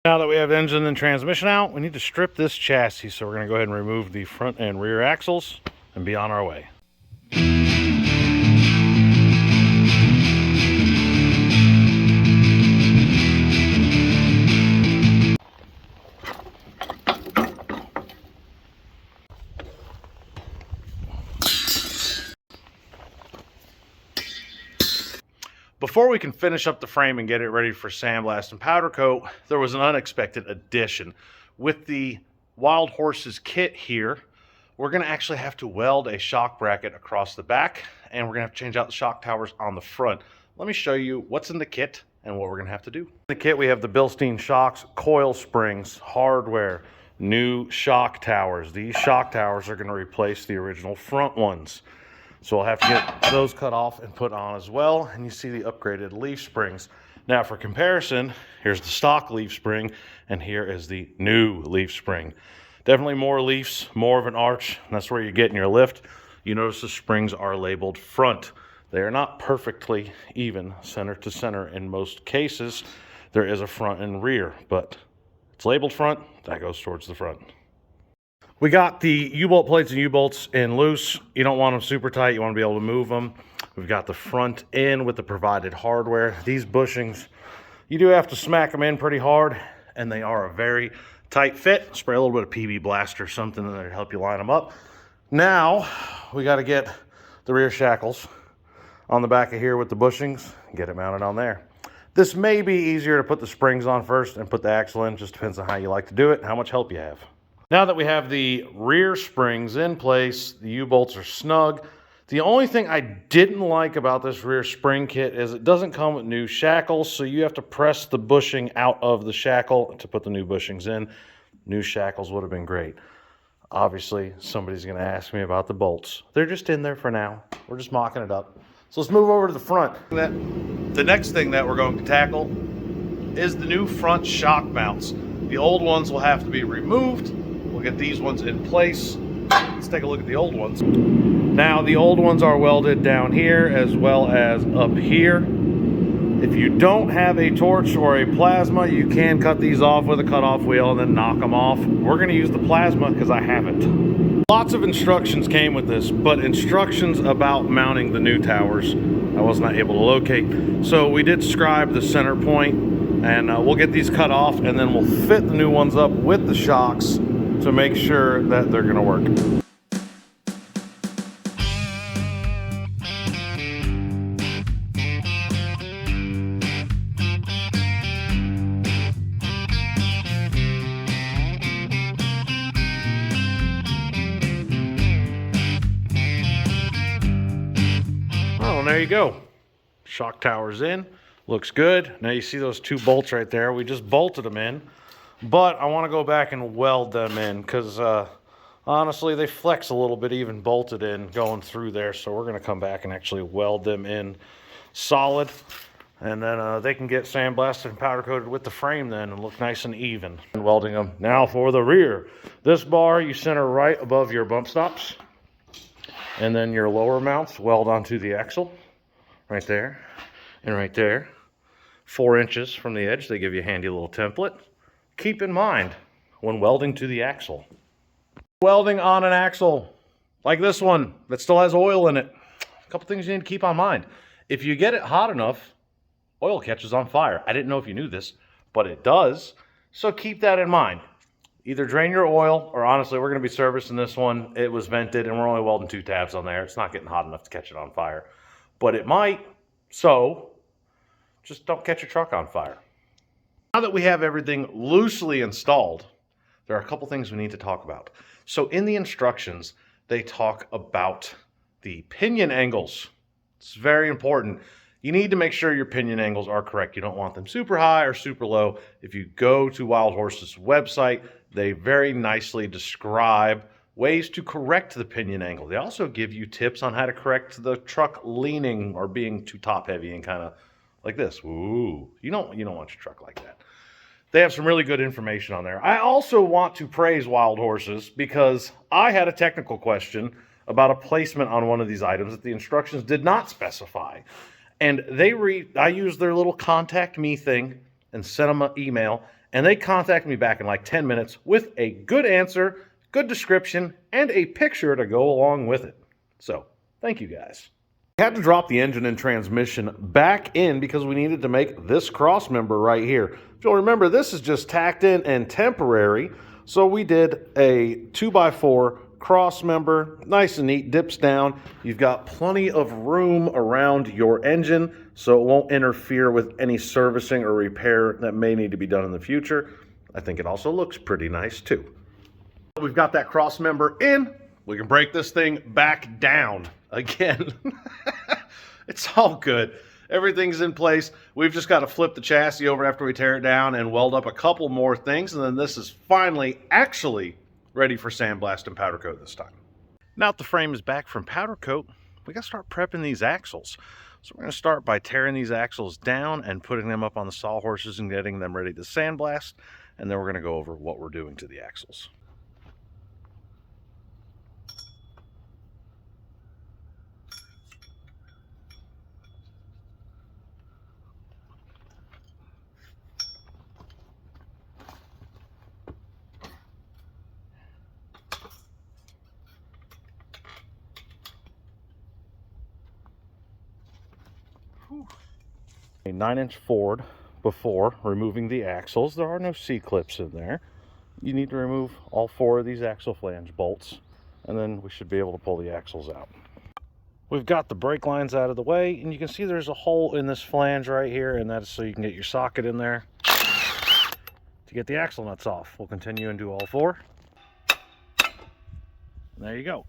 Now that we have engine and transmission out, we need to strip this chassis. So we're going to go ahead and remove the front and rear axles and be on our way. Before we can finish up the frame and get it ready for sandblast and powder coat, there was an unexpected addition. With the Wild Horses kit here, we're going to actually have to weld a shock bracket across the back, and we're going to have to change out the shock towers on the front. Let me show you what's in the kit and what we're going to have to do. In the kit, we have the Bilstein shocks, coil springs, hardware, new shock towers. These shock towers are going to replace the original front ones. So we'll have to get those cut off and put on as well. And you see the upgraded leaf springs. Now for comparison, here's the stock leaf spring, and here is the new leaf spring. Definitely more leafs, more of an arch, and that's where you're getting your lift. You notice the springs are labeled front. They are not perfectly even center to center in most cases. There is a front and rear, but it's labeled front, that goes towards the front. We got the U-bolt plates and U-bolts in loose. You don't want them super tight. You want to be able to move them. We've got the front in with the provided hardware. These bushings, you do have to smack them in pretty hard, and they are a very tight fit. Spray a little bit of PB Blast or something in there to help you line them up. Now, we got to get the rear shackles on the back of here with the bushings and get it mounted on there. This may be easier to put the springs on first and put the axle in. Just depends on how you like to do it and how much help you have. Now that we have the rear springs in place, the U-bolts are snug. The only thing I didn't like about this rear spring kit is it doesn't come with new shackles, so you have to press the bushing out of the shackle to put the new bushings in. New shackles would have been great. Obviously, somebody's going to ask me about the bolts. They're just in there for now. We're just mocking it up. So let's move over to the front. The next thing that we're going to tackle is the new front shock mounts. The old ones will have to be removed. We'll get these ones in place. Let's take a look at the old ones. Now, the old ones are welded down here as well as up here. If you don't have a torch or a plasma, you can cut these off with a cutoff wheel and then knock them off. We're going to use the plasma because I haven't. Lots of instructions came with this, but instructions about mounting the new towers I was not able to locate. So we did scribe the center point, and we'll get these cut off, and then we'll fit the new ones up with the shocks to make sure that they're going to work. Well, there you go. Shock tower's in. Looks good. Now you see those two bolts right there. We just bolted them in. But I want to go back and weld them in because honestly, they flex a little bit even bolted in going through there. So we're going to come back and actually weld them in solid. And then they can get sandblasted and powder coated with the frame then and look nice and even. And welding them. Now for the rear. This bar you center right above your bump stops. And then your lower mounts weld onto the axle. Right there and right there. 4 inches from the edge. They give you a handy little template. Keep in mind when welding to the axle. Welding on an axle like this one that still has oil in it. A couple things you need to keep on mind. If you get it hot enough, oil catches on fire. I didn't know if you knew this, but it does. So keep that in mind. Either drain your oil, or honestly, we're going to be servicing this one. It was vented, and we're only welding 2 tabs on there. It's not getting hot enough to catch it on fire. But it might, so just don't catch your truck on fire. Now that we have everything loosely installed, there are a couple things we need to talk about. So in the instructions, they talk about the pinion angles. It's very important. You need to make sure your pinion angles are correct. You don't want them super high or super low. If you go to Wild Horses' website, they very nicely describe ways to correct the pinion angle. They also give you tips on how to correct the truck leaning or being too top heavy and kind of like this. Ooh, you don't want your truck like that. They have some really good information on there. I also want to praise Wild Horses because I had a technical question about a placement on one of these items that the instructions did not specify. And I used their little contact me thing and sent them an email, And they contacted me back in like 10 minutes with a good answer, good description, and a picture to go along with it. So, thank you guys. We had to drop the engine and transmission back in because we needed to make this cross member right here. If you'll remember, this is just tacked in and temporary. So we did a 2x4 cross member, nice and neat, dips down. You've got plenty of room around your engine, so it won't interfere with any servicing or repair that may need to be done in the future. I think it also looks pretty nice too. We've got that cross member in. We can break this thing back down again. It's all good. Everything's in place. We've just got to flip the chassis over after we tear it down and weld up a couple more things, and then this is finally actually ready for sandblast and powder coat this time. Now that the frame is back from powder coat, we got to start prepping these axles. So we're going to start by tearing these axles down and putting them up on the sawhorses and getting them ready to sandblast, and then we're going to go over what we're doing to the axles. A 9-inch Ford before removing the axles. There are no C-clips in there. You need to remove all 4 of these axle flange bolts, and then we should be able to pull the axles out. We've got the brake lines out of the way, and you can see there's a hole in this flange right here, and that's so you can get your socket in there to get the axle nuts off. We'll continue and do all 4. And there you go.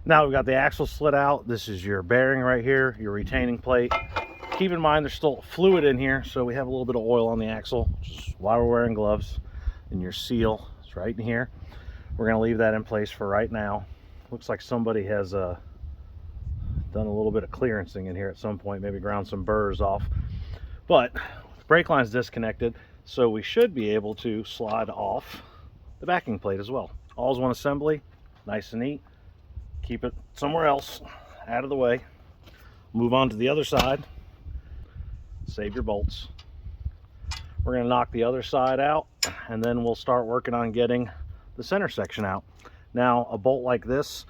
Now we've got the axle slid out. This is your bearing right here, your retaining plate. Keep in mind there's still fluid in here, so we have a little bit of oil on the axle, which is why we're wearing gloves. And your seal is right in here. We're going to leave that in place for right now. Looks like somebody has done a little bit of clearancing in here at some point, maybe ground some burrs off. But the brake line's disconnected, so we should be able to slide off the backing plate as well. All's one assembly, nice and neat. Keep it somewhere else, out of the way. Move on to the other side. Save your bolts. We're going to knock the other side out, and then we'll start working on getting the center section out. Now, a bolt like this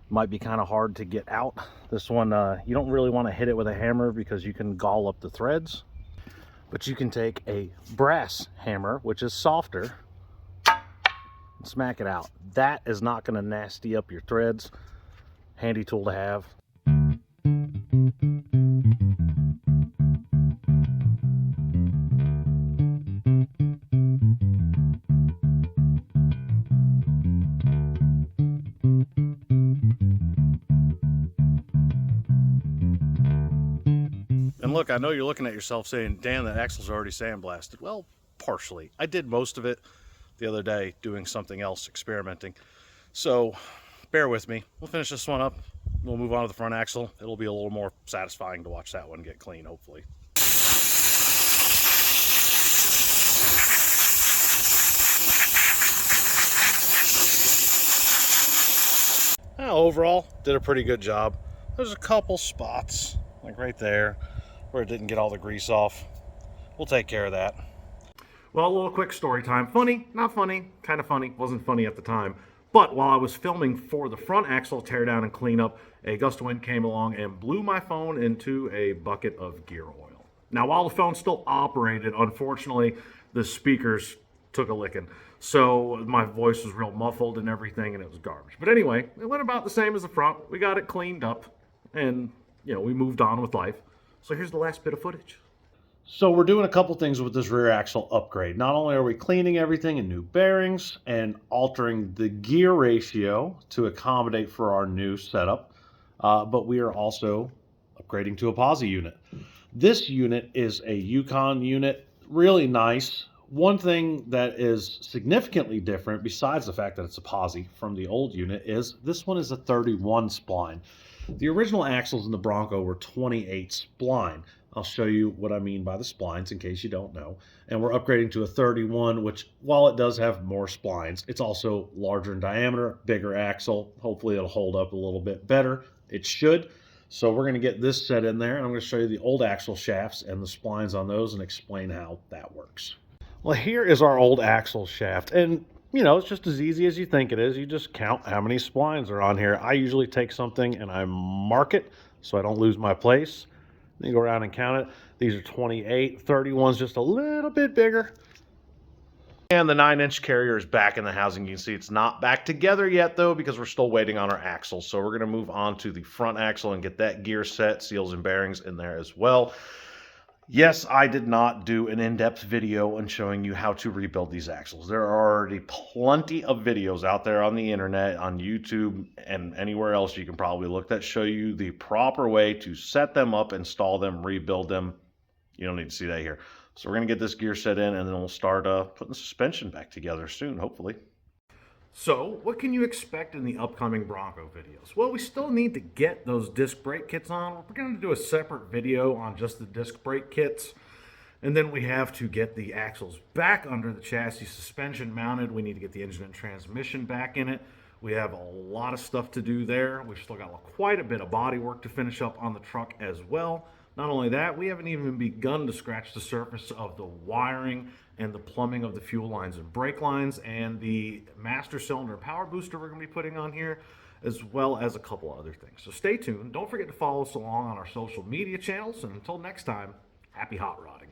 might be kind of hard to get out. This one, you don't really want to hit it with a hammer because you can gall up the threads. But you can take a brass hammer, which is softer, and smack it out. That is not going to nasty up your threads. Handy tool to have. And look, I know you're looking at yourself saying, damn, that axle's already sandblasted. Well, partially. I did most of it the other day doing something else, experimenting. So bear with me. We'll finish this one up. We'll move on to the front axle. It'll be a little more satisfying to watch that one get clean, hopefully. Now, overall, did a pretty good job. There's a couple spots, like right there, where it didn't get all the grease off. We'll take care of that. Well, a little quick story time. Funny, not funny, kind of funny. Wasn't funny at the time. But while I was filming for the front axle teardown and cleanup, a gust of wind came along and blew my phone into a bucket of gear oil. Now, while the phone still operated, unfortunately, the speakers took a licking. So my voice was real muffled and everything, and it was garbage. But anyway, it went about the same as the front. We got it cleaned up, and, you know, we moved on with life. So here's the last bit of footage. So we're doing a couple things with this rear axle upgrade. Not only are we cleaning everything and new bearings and altering the gear ratio to accommodate for our new setup, but we are also upgrading to a posi unit. This unit is a Yukon unit, really nice. One thing that is significantly different, besides the fact that it's a posi from the old unit, is this one is a 31 spline. The original axles in the Bronco were 28 spline. I'll show you what I mean by the splines in case you don't know. And we're upgrading to a 31, which, while it does have more splines, it's also larger in diameter, bigger axle. Hopefully it'll hold up a little bit better. It should. So we're going to get this set in there, and I'm going to show you the old axle shafts and the splines on those and explain how that works. Well, here is our old axle shaft, and you know, it's just as easy as you think it is. You just count how many splines are on here. I usually take something and I mark it so I don't lose my place. Then you go around and count it. These are 28, 31's just a little bit bigger. And the 9-inch carrier is back in the housing. You can see it's not back together yet though, because we're still waiting on our axles. So we're gonna move on to the front axle and get that gear set, seals and bearings in there as well. Yes, I did not do an in-depth video on showing you how to rebuild these axles. There are already plenty of videos out there on the internet, on YouTube, and anywhere else you can probably look that show you the proper way to set them up, install them, rebuild them. You don't need to see that here. So we're going to get this gear set in, and then we'll start putting the suspension back together soon, hopefully. So, what can you expect in the upcoming Bronco videos? Well, we still need to get those disc brake kits on. We're going to do a separate video on just the disc brake kits. And then we have to get the axles back under the chassis, suspension mounted. We need to get the engine and transmission back in it. We have a lot of stuff to do there. We've still got quite a bit of body work to finish up on the truck as well. Not only that, we haven't even begun to scratch the surface of the wiring and the plumbing of the fuel lines and brake lines and the master cylinder power booster we're going to be putting on here, as well as a couple other things. So stay tuned. Don't forget to follow us along on our social media channels. And until next time, happy hot rodding.